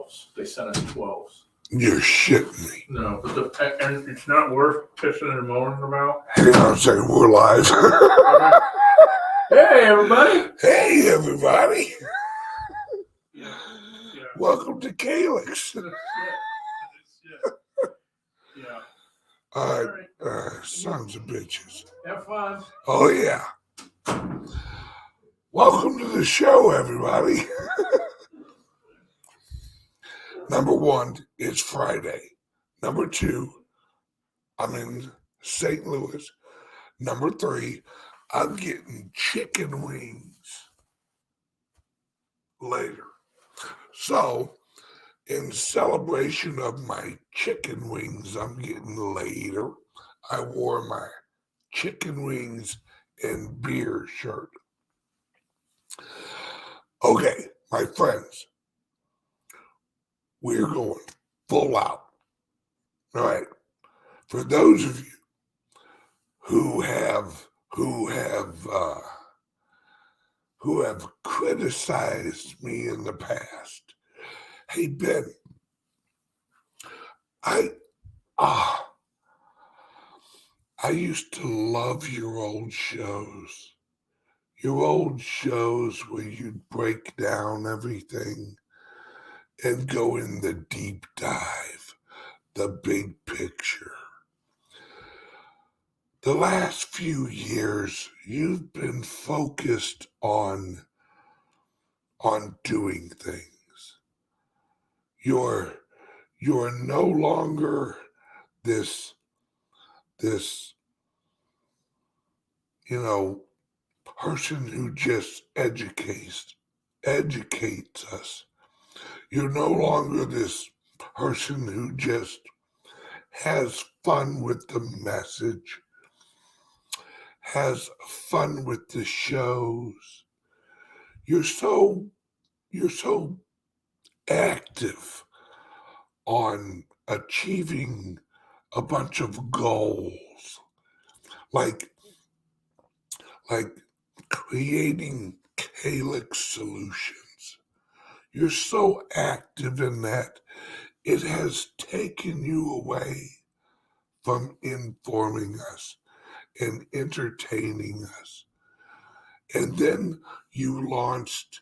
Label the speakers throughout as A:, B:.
A: 12s. They sent us 12s.
B: You're shitting me.
A: No, but and it's not worth pissing and moaning about.
B: Hang on a second, we're live.
A: Hey, everybody.
B: Hey, everybody.
A: Yeah.
B: Welcome to CALIX.
A: Yeah.
B: All right, sons of bitches.
A: Have fun.
B: Oh, yeah. Welcome to the show, everybody. Number one, it's Friday. Number two, I'm in St. Louis. Number three, I'm getting chicken wings later. So, in celebration of my chicken wings I'm getting later, I wore my chicken wings and beer shirt. Okay, my friends, we're going full out. All right. For those of you who have criticized me in the past, hey Ben, I used to love your old shows. Your old shows where you'd break down everything and go in the deep dive, the big picture. The last few years, you've been focused on doing things. You're no longer this person who just educates us. You're no longer this person who just has fun with the message, has fun with the shows. You're so active on achieving a bunch of goals, like creating CALIX solutions. You're so active in that it has taken you away from informing us and entertaining us. And then you launched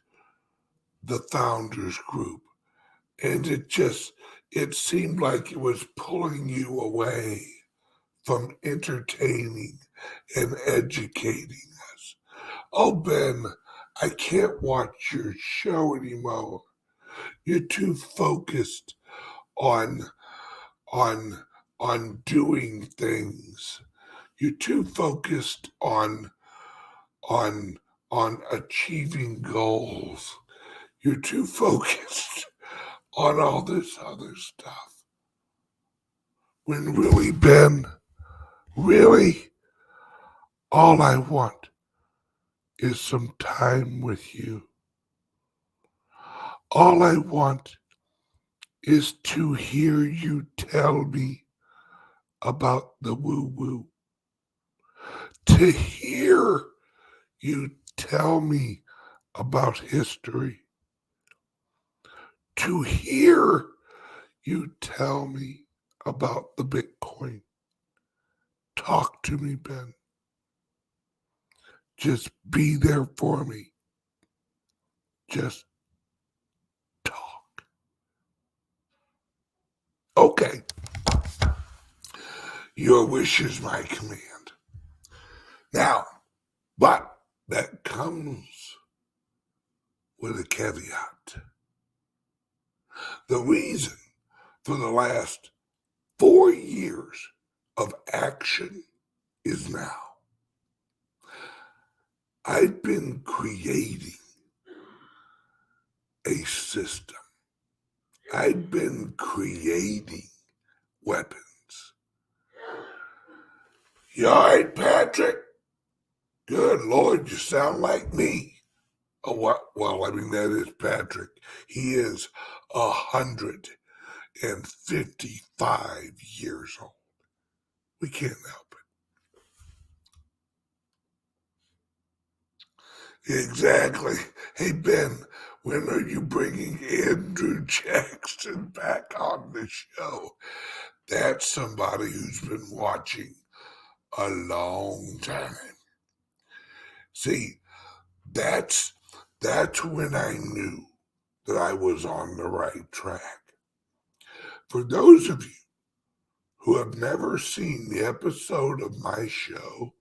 B: the Founders Group, and it seemed like it was pulling you away from entertaining and educating us. Oh, Ben, I can't watch your show anymore. You're too focused on doing things. You're too focused on achieving goals. You're too focused on all this other stuff. When really, Ben, really, all I want is some time with you. All I want is to hear you tell me about the woo-woo. To hear you tell me about history. To hear you tell me about the Bitcoin. Talk to me, Ben. Just be there for me. Just talk. Okay. Your wish is my command. Now, but that comes with a caveat. The reason for the last 4 years of action is now. I've been creating a system. I've been creating weapons. You all right, Patrick? Good Lord, you sound like me. Oh, what? Well, I mean, that is Patrick. He is 155 years old. We can't help it. Exactly. Hey, Ben, When are you bringing Andrew Jackson back on the show? That's somebody who's been watching a long time. See, that's when I knew that I was on the right track. For those of you who have never seen the episode of my show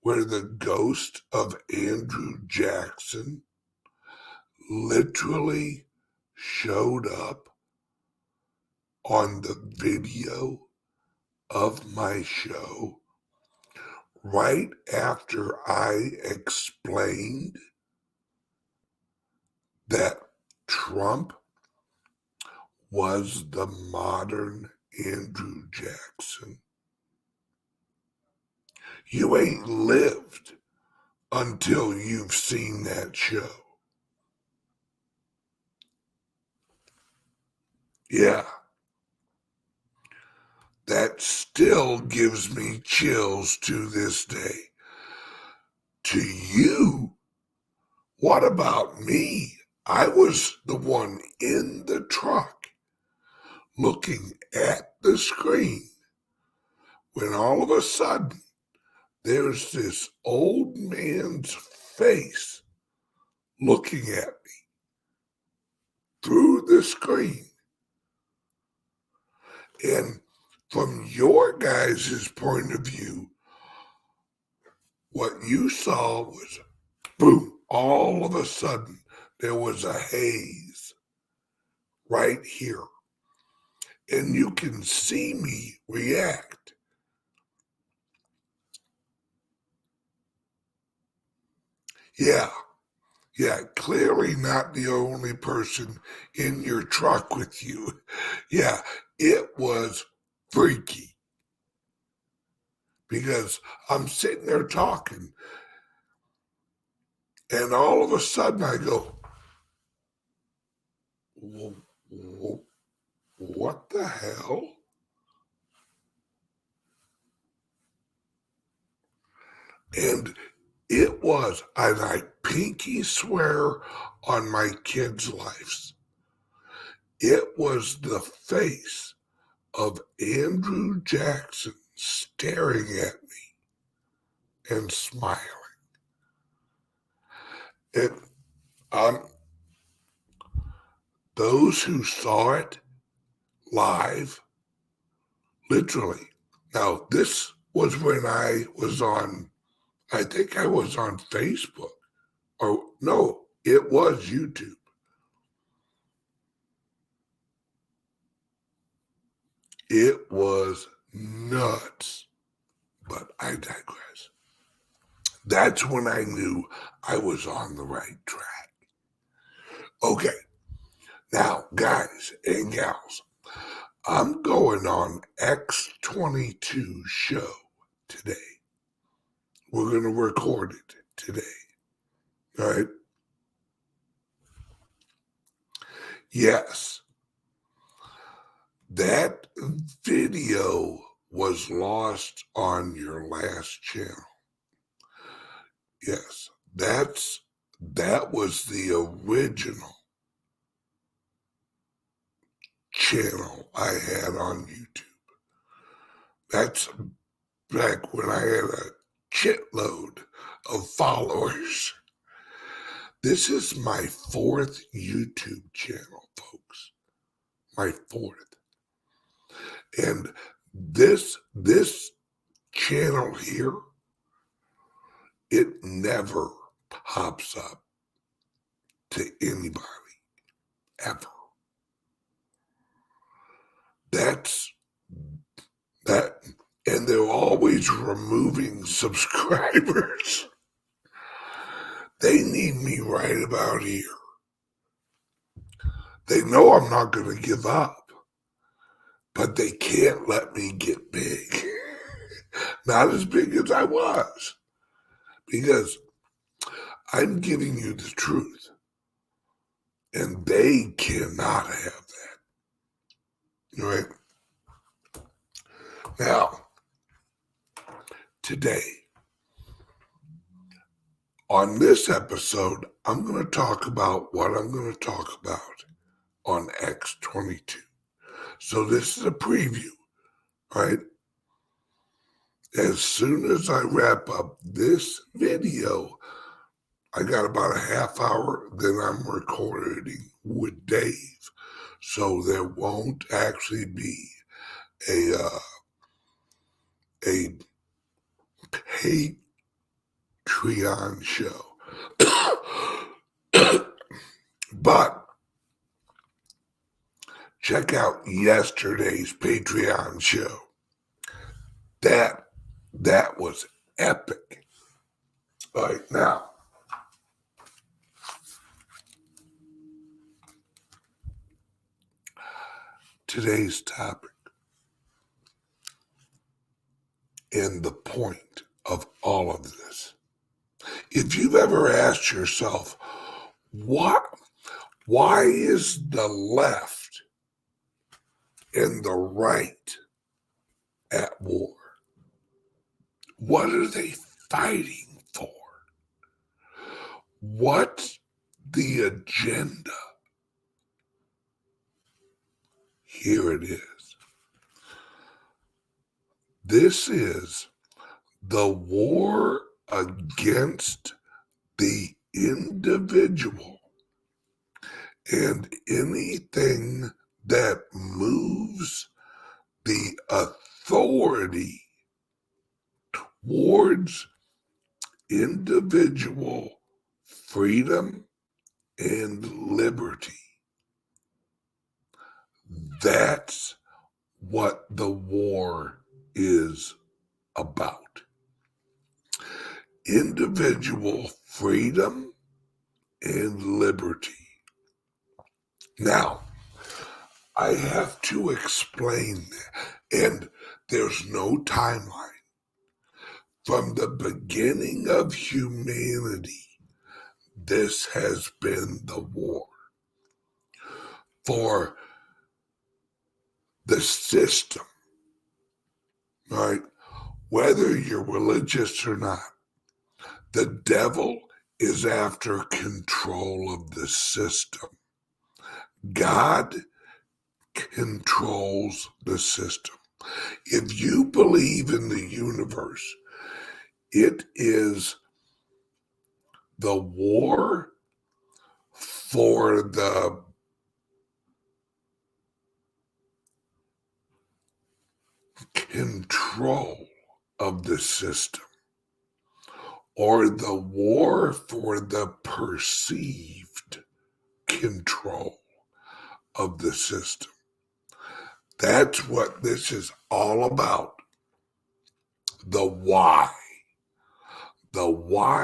B: where the ghost of Andrew Jackson literally showed up on the video of my show right after I explained that Trump was the modern Andrew Jackson. You ain't lived until you've seen that show. Yeah. That still gives me chills to this day. To you, what about me? I was the one in the truck looking at the screen when all of a sudden there's this old man's face looking at me through the screen. And from your guys' point of view, what you saw was, boom, all of a sudden there was a haze right here. And you can see me react. Yeah, clearly not the only person in your truck with you. Yeah, it was freaky. Because I'm sitting there talking, and all of a sudden I go, what the hell? And it was, and I pinky swear on my kids' lives, it was the face of Andrew Jackson staring at me and smiling. And those who saw it live, literally. Now, this was when I was I think I was on Facebook. Or no, it was YouTube. It was nuts. But I digress. That's when I knew I was on the right track. Okay. Now, guys and gals, I'm going on X22 show today. We're going to record it today. All right? Yes. That video was lost on your last channel. Yes. That was the original channel I had on YouTube. That's back when I had a shitload of followers. This is my 4th YouTube channel, folks. My 4th. And this channel here, it never pops up to anybody, ever. And they're always removing subscribers. They need me right about here. They know I'm not going to give up, but they can't let me get big. Not as big as I was, because I'm giving you the truth, and they cannot have that. All right? Now, today, on this episode, I'm going to talk about what I'm going to talk about on X22. So this is a preview, right? As soon as I wrap up this video, I got about a half hour, then I'm recording with Dave. So there won't actually be a Patreon show. But check out yesterday's Patreon show. That was epic. All right, now, today's topic and the point of all of this. If you've ever asked yourself, why is the left and the right at war? What are they fighting for? What's the agenda? Here it is. This is the war against the individual and anything that moves the authority towards individual freedom and liberty. That's what the war is about. Individual freedom and liberty. Now, I have to explain that, and there's no timeline. From the beginning of humanity, this has been the war for the system, right? Whether you're religious or not, the devil is after control of the system. God controls the system. If you believe in the universe, it is the war for the control of the system, or the war for the perceived control of the system. That's what this is all about. The why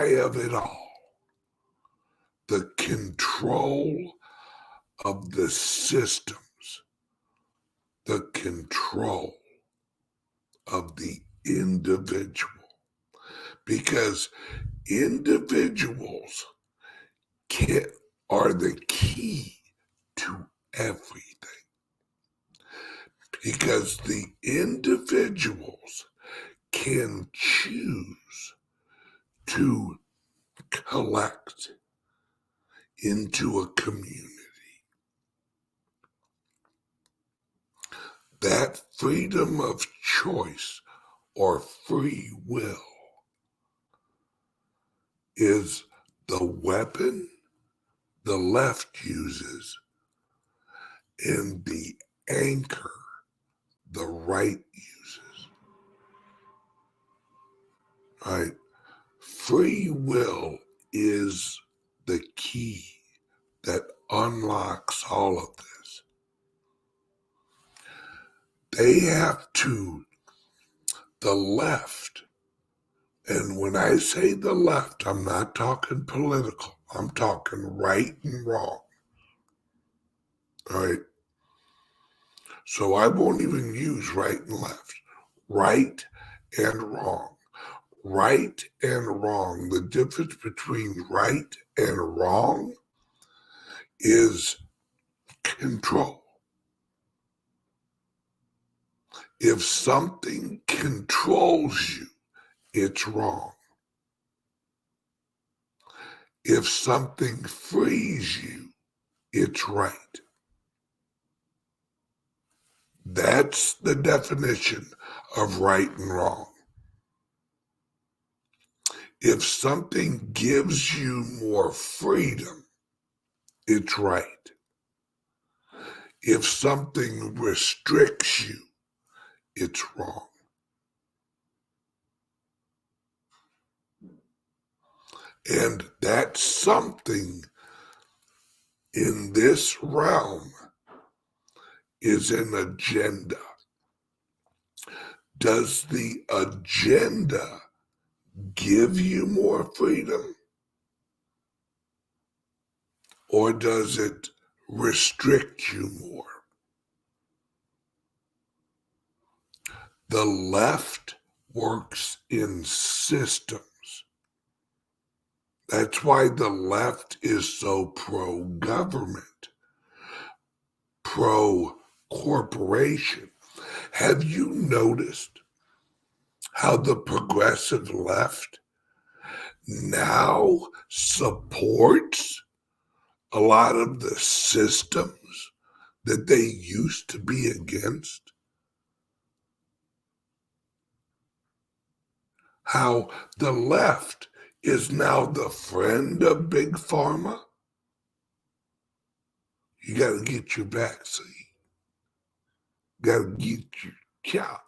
B: of it all. The control of the systems. The control of the individual. Because individuals are the key to everything. Because the individuals can choose to collect into a community. That freedom of choice or free will is the weapon the left uses and the anchor the right uses. Right? Free will is the key that unlocks all of this. They have to, the left, and when I say the left, I'm not talking political. I'm talking right and wrong. All right? So I won't even use right and left. Right and wrong. Right and wrong. The difference between right and wrong is control. If something controls you, it's wrong. If something frees you, it's right. That's the definition of right and wrong. If something gives you more freedom, it's right. If something restricts you, it's wrong. And that something in this realm is an agenda. Does the agenda give you more freedom? Or does it restrict you more? The left works in systems. That's why the left is so pro-government, pro-corporation. Have you noticed how the progressive left now supports a lot of the systems that they used to be against? How the left is now the friend of Big Pharma? You got to get your vaccine. Got to get your shot.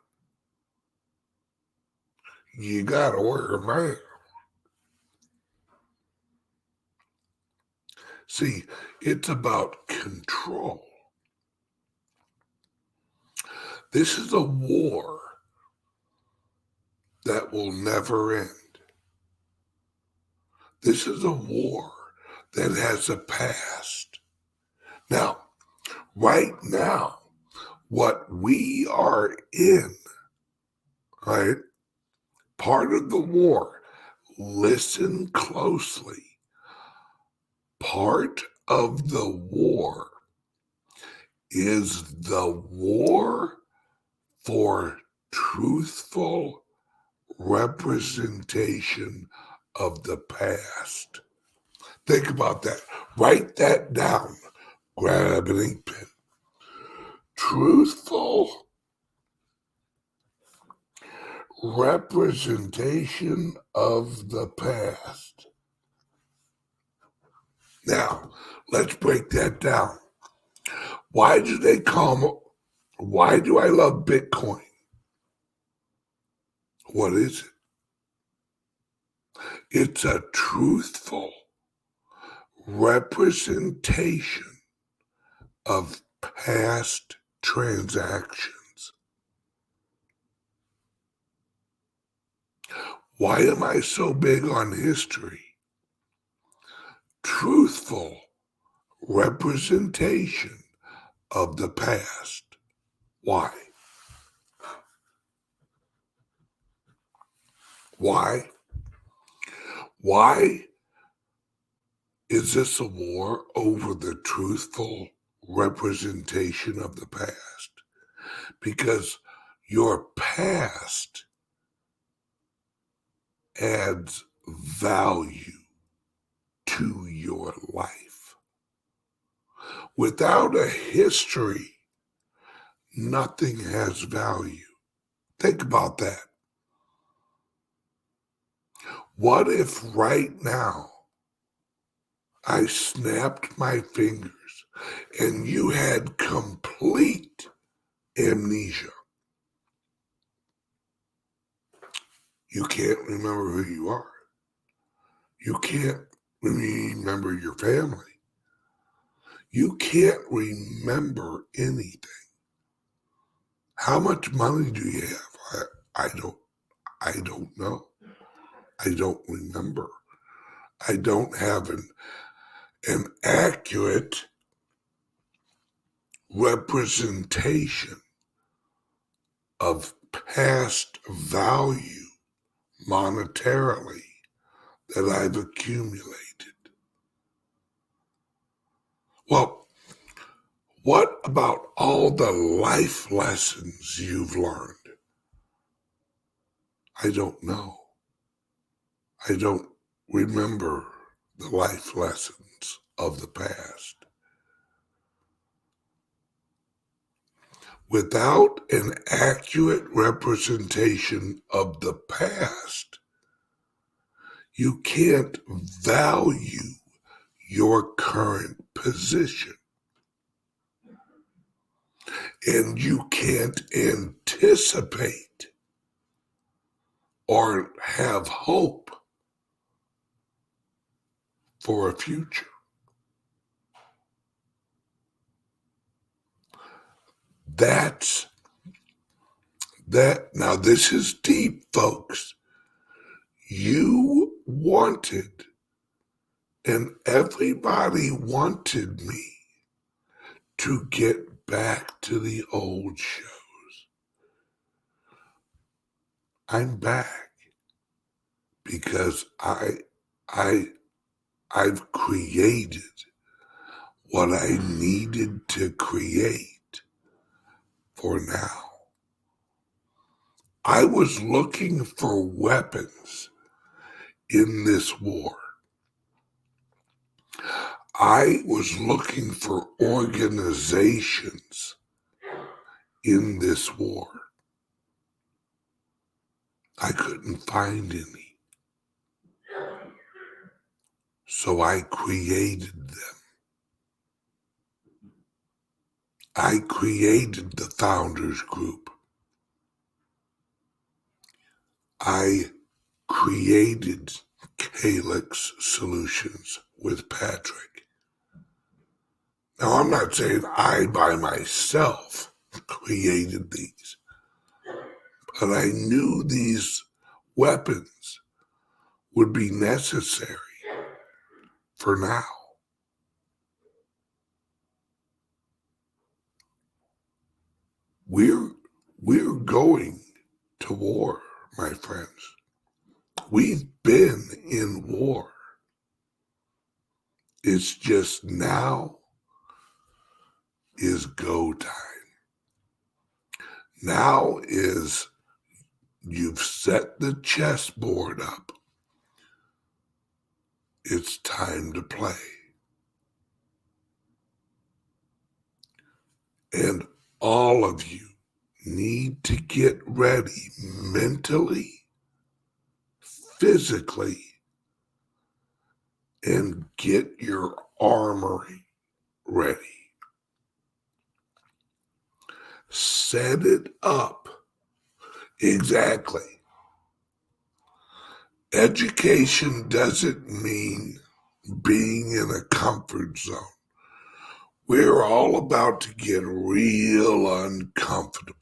B: You got to wear a mask. See, it's about control. This is a war that will never end. This is a war that has a past. Now, right now, what we are in, right, part of the war, listen closely, part of the war is the war for truthful representation of the past. Think about that. Write that down. Grab an ink pen. Truthful representation of the past. Now, let's break that down. Why do I love Bitcoin? What is it? It's a truthful representation of past transactions. Why am I so big on history? Truthful representation of the past. Why? Why? Why is this a war over the truthful representation of the past? Because your past adds value to your life. Without a history, nothing has value. Think about that. What if right now I snapped my fingers and you had complete amnesia? You can't remember who you are. You can't remember your family. You can't remember anything. How much money do you have? I don't know. I don't remember. I don't have an accurate representation of past value monetarily that I've accumulated. Well, what about all the life lessons you've learned? I don't know. I don't remember the life lessons of the past. Without an accurate representation of the past, you can't value your current position. And you can't anticipate or have hope for a future. Now this is deep, folks. You wanted, and everybody wanted me to get back to the old shows. I'm back because I've created what I needed to create for now. I was looking for weapons in this war. I was looking for organizations in this war. I couldn't find any. So I created them. I created the Founders Group. I created CALIX Solutions with Patrick. Now, I'm not saying I by myself created these, but I knew these weapons would be necessary for now. We're going to war, my friends. We've been in war. It's just now is go time. Now is you've set the chessboard up. It's time to play. And all of you need to get ready mentally, physically, and get your armory ready. Set it up. Exactly. Education doesn't mean being in a comfort zone. We're all about to get real uncomfortable.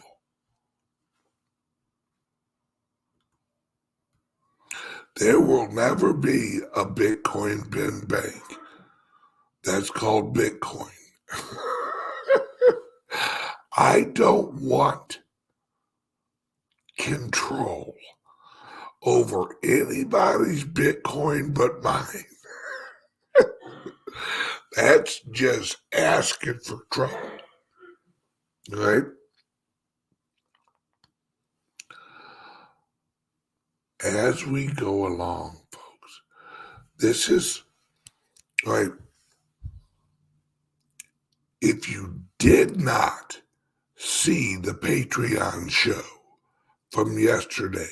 B: There will never be a Bitcoin bin bank. That's called Bitcoin. I don't want control over anybody's Bitcoin but mine. That's just asking for trouble, right? As we go along, folks, this is like, if you did not see the Patreon show from yesterday,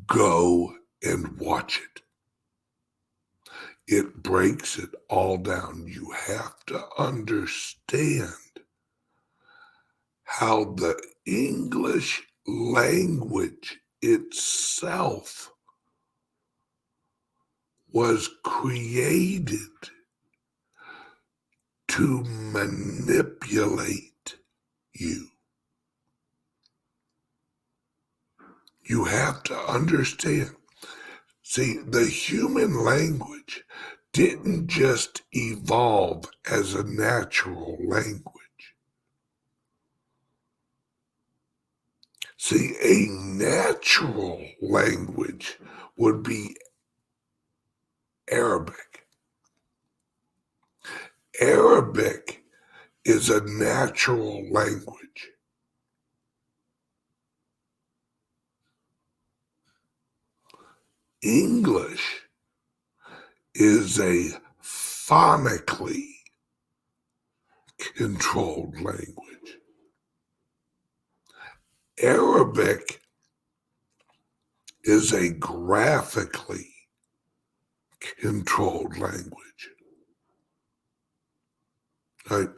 B: go and watch it. It breaks it all down. You have to understand how the English language itself was created to manipulate you. You have to understand. See, the human language didn't just evolve as a natural language. See, a natural language would be Arabic. Arabic is a natural language. English is a phonically controlled language. Arabic is a graphically controlled language. Right?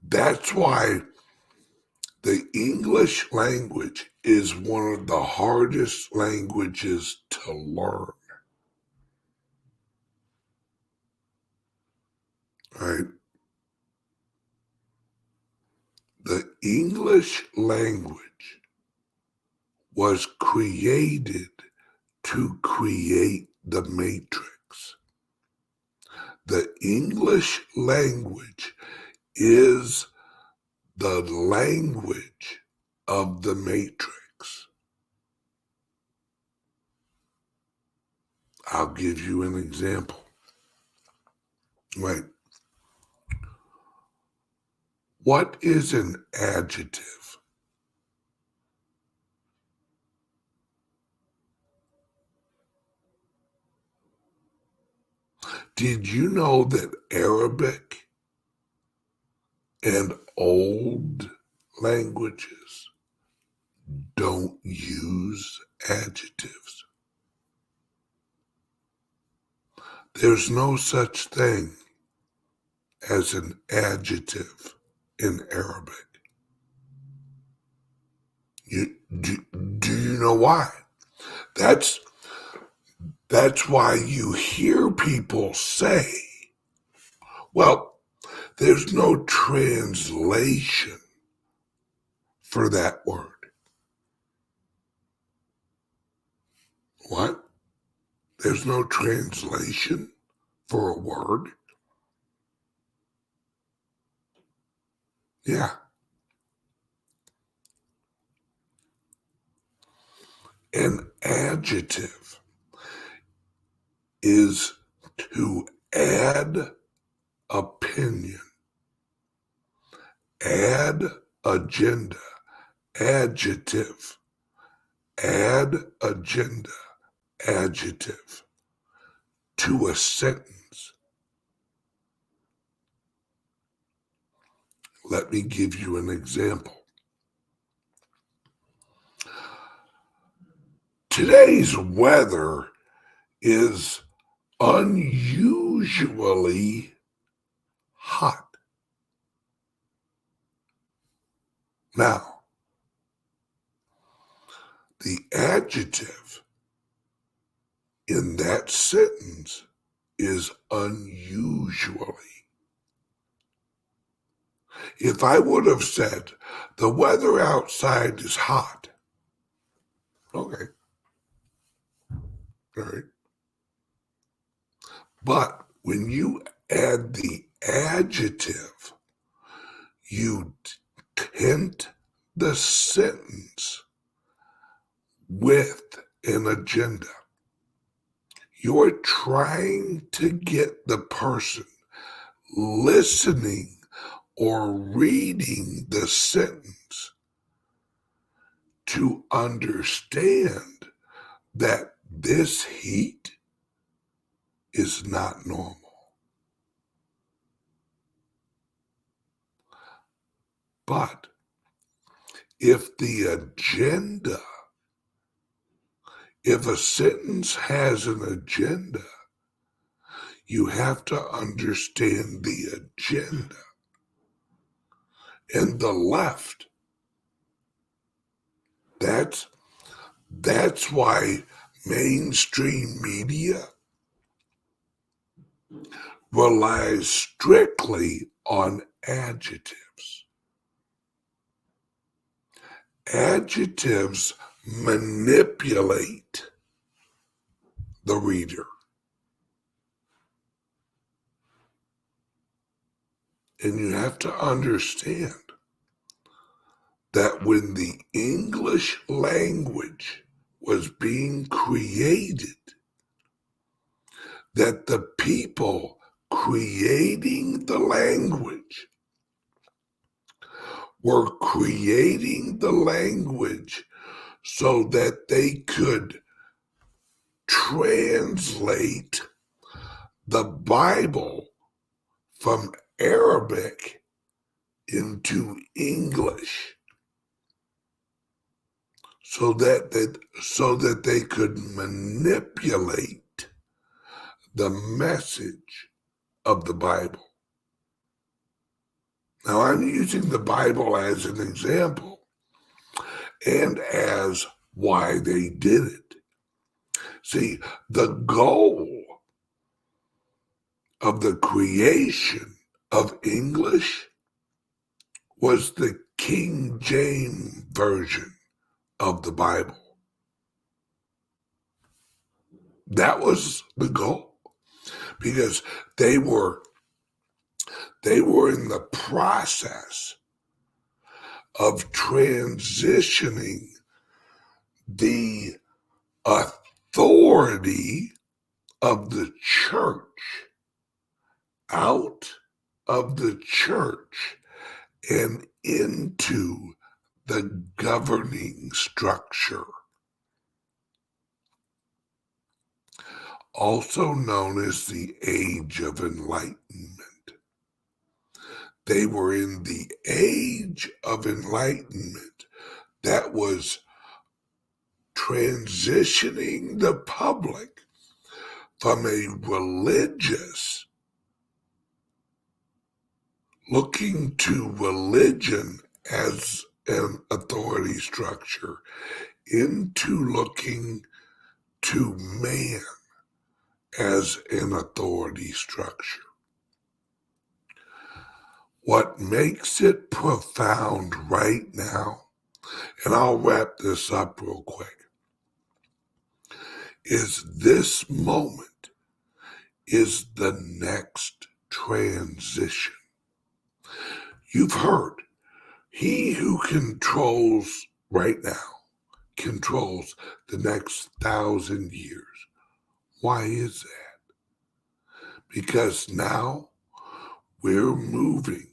B: That's why the English language is one of the hardest languages to learn. Right? The English language was created to create the matrix. The English language is the language of the matrix. I'll give you an example. Right. What is an adjective? Did you know that Arabic and old languages don't use adjectives? There's no such thing as an adjective in Arabic. Do you know why? That's why you hear people say, well, there's no translation for that word. What? There's no translation for a word? Yeah. An adjective is to add opinion, add agenda, adjective, add agenda, adjective to a sentence. Let me give you an example. Today's weather is unusually hot. Now, the adjective in that sentence is unusually. If I would have said, the weather outside is hot, okay, all right. But when you add the adjective, you tint the sentence with an agenda. You're trying to get the person listening or reading the sentence to understand that this heat is not normal. But if the agenda, if a sentence has an agenda, you have to understand the agenda. And the left, that's why mainstream media relies strictly on adjectives. Adjectives manipulate the reader. And you have to understand that when the English language was being created, that the people creating the language were creating the language so that they could translate the Bible from Arabic into English so that they could manipulate the message of the Bible. Now, I'm using the Bible as an example and as why they did it. See, the goal of the creation of English was the King James Version of the Bible. That was the goal, because they were in the process of transitioning the authority of the church out of the church and into the governing structure, also known as the Age of Enlightenment. They were in the Age of Enlightenment that was transitioning the public from a religious, looking to religion as an authority structure, into looking to man as an authority structure. What makes it profound right now, and I'll wrap this up real quick, is this moment is the next transition. You've heard, he who controls right now controls the next 1,000 years. Why is that? Because now we're moving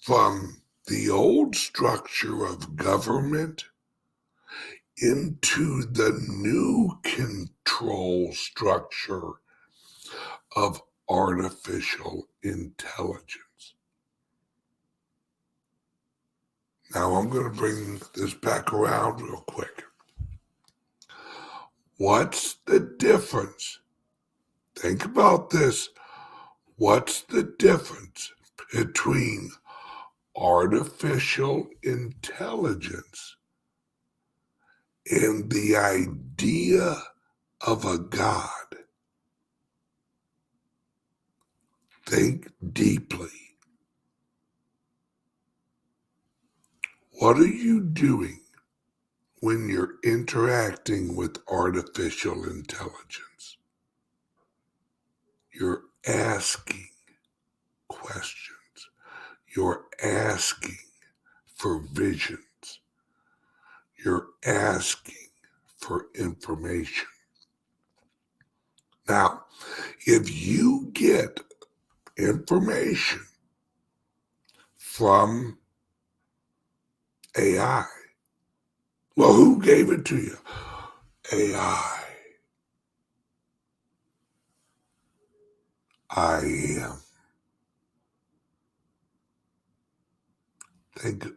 B: from the old structure of government into the new control structure of artificial intelligence. Now I'm going to bring this back around real quick. What's the difference? Think about this. What's the difference between artificial intelligence and the idea of a God? Think deeply. What are you doing when you're interacting with artificial intelligence? You're asking questions. You're asking for visions. You're asking for information. Now, if you get information from AI, well, who gave it to you? AI. I am. Think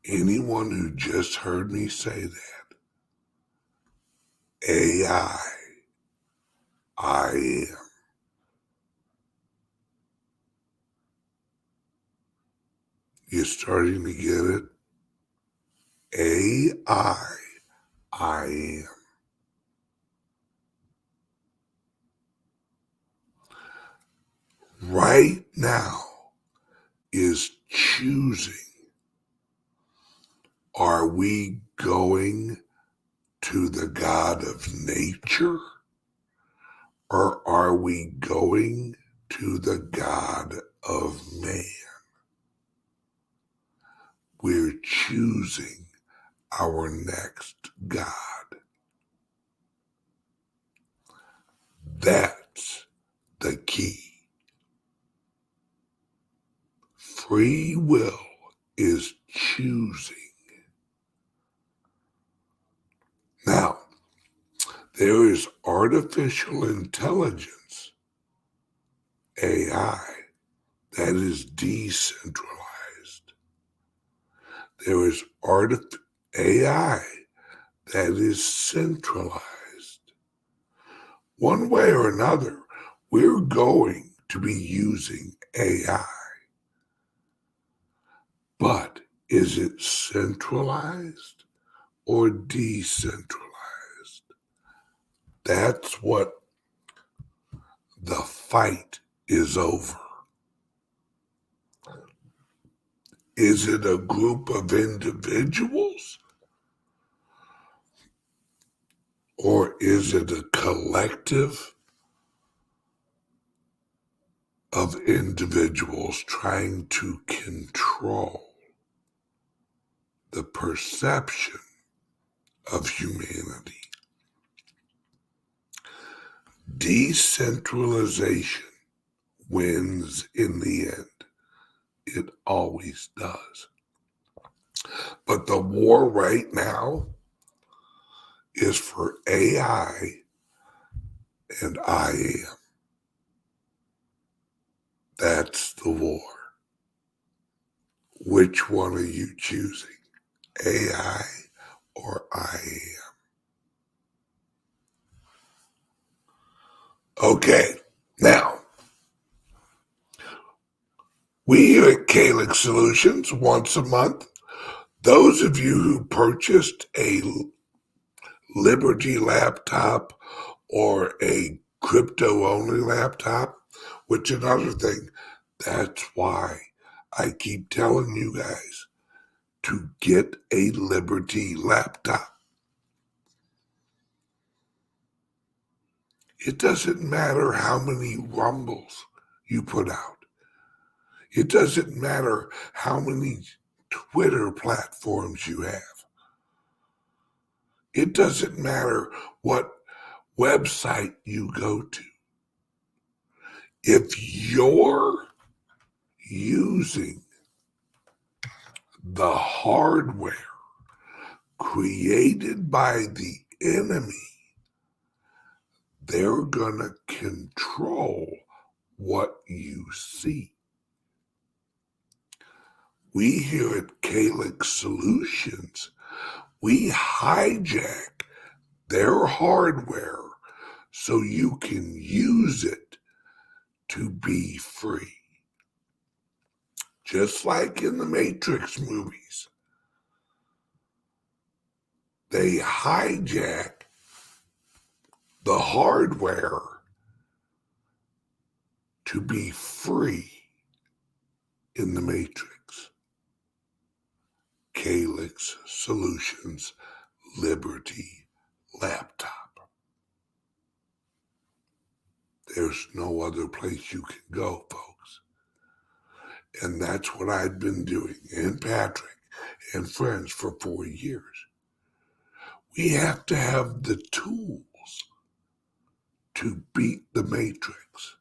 B: anyone who just heard me say that. AI. I am. You're starting to get it? AI. I am. Right now is choosing. Are we going to the God of nature, or are we going to the God of man? We're choosing our next God. That's the key. Free will is choosing. Now, there is artificial intelligence AI that is decentralized. There is AI that is centralized. One way or another, we're going to be using AI. But is it centralized or decentralized? That's what the fight is over. Is it a group of individuals or is it a collective of individuals trying to control the perception of humanity? Decentralization wins in the end. It always does. But the war right now is for AI and I am. That's the war. Which one are you choosing? AI or I am? Okay, now, we here at CALIX Solutions once a month, those of you who purchased a Liberty laptop or a crypto-only laptop, which another thing, that's why I keep telling you guys to get a Liberty laptop. It doesn't matter how many rumbles you put out. It doesn't matter how many Twitter platforms you have. It doesn't matter what website you go to. If you're using the hardware created by the enemy, they're going to control what you see. We here at CALIX Solutions, we hijack their hardware so you can use it to be free. Just like in the Matrix movies, they hijack the hardware to be free in the Matrix. CALIX Solutions Liberty laptop. There's no other place you can go, folks. And that's what I've been doing, and Patrick and friends, for 4 years. We have to have the tools to beat the Matrix.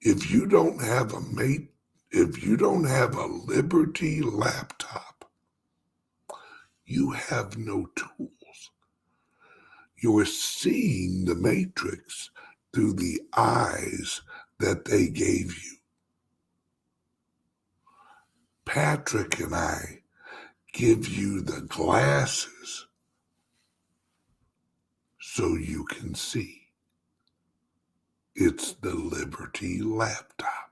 B: If you don't have a Liberty laptop, you have no tools. You're seeing the Matrix through the eyes that they gave you. Patrick and I give you the glasses so you can see. It's the Liberty laptop.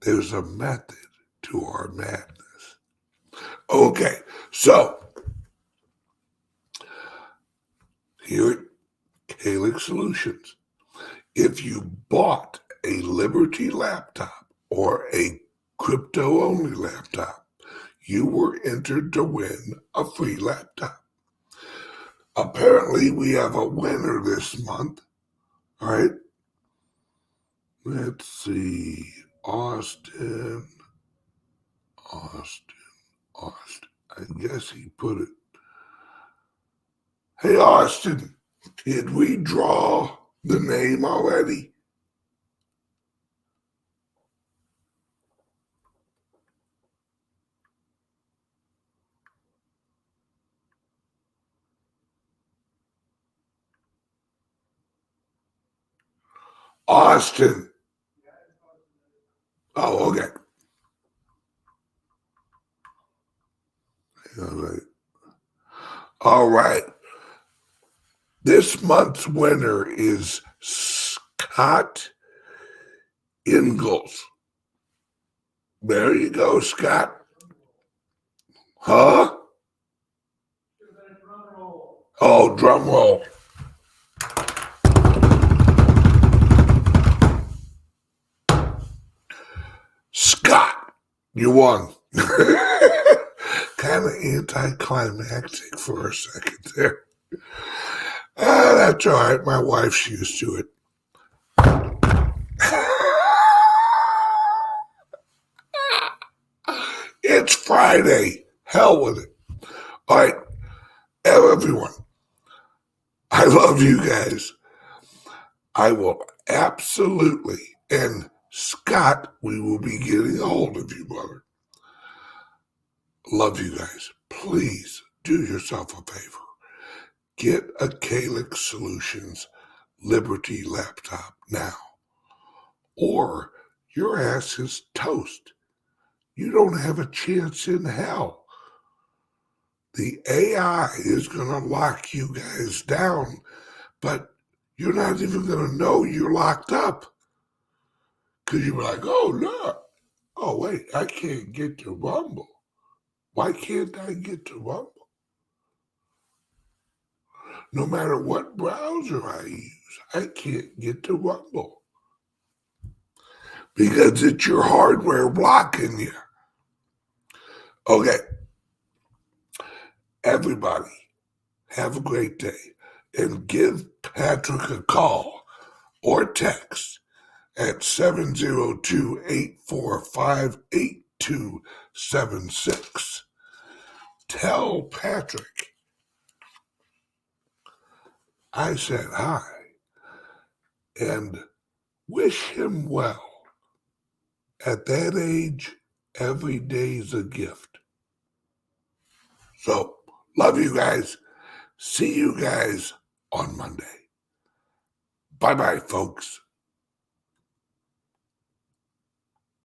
B: There's a method to our madness. Okay, so here at CALIX Solutions, if you bought a Liberty laptop or a crypto-only laptop, you were entered to win a free laptop. Apparently, we have a winner this month. All right. Let's see. Austin. I guess he put it. Hey, Austin, did we draw the name already? Austin. Oh, okay. All right. All right. This month's winner is Scott Ingalls. There you go, Scott. Huh? Oh, drum roll. Scott, you won. Kind of anticlimactic for a second there. That's all right. My wife's used to it. It's Friday. Hell with it. All right. Everyone, I love you guys. I will absolutely, and Scott, we will be getting a hold of you, brother. Love you guys. Please do yourself a favor. Get a CALIX Solutions Liberty laptop now, or your ass is toast. You don't have a chance in hell. The AI is going to lock you guys down, but you're not even going to know you're locked up. Because you're like, oh, no. Oh, wait, I can't get to Rumble. Why can't I get to Rumble? No matter what browser I use, I can't get to Rumble. Because it's your hardware blocking you. Okay. Everybody, have a great day. And give Patrick a call or text at 702-845-8276. Tell Patrick I said hi and wish him well. At that age, every day's a gift. So, love you guys. See you guys on Monday. Bye-bye, folks.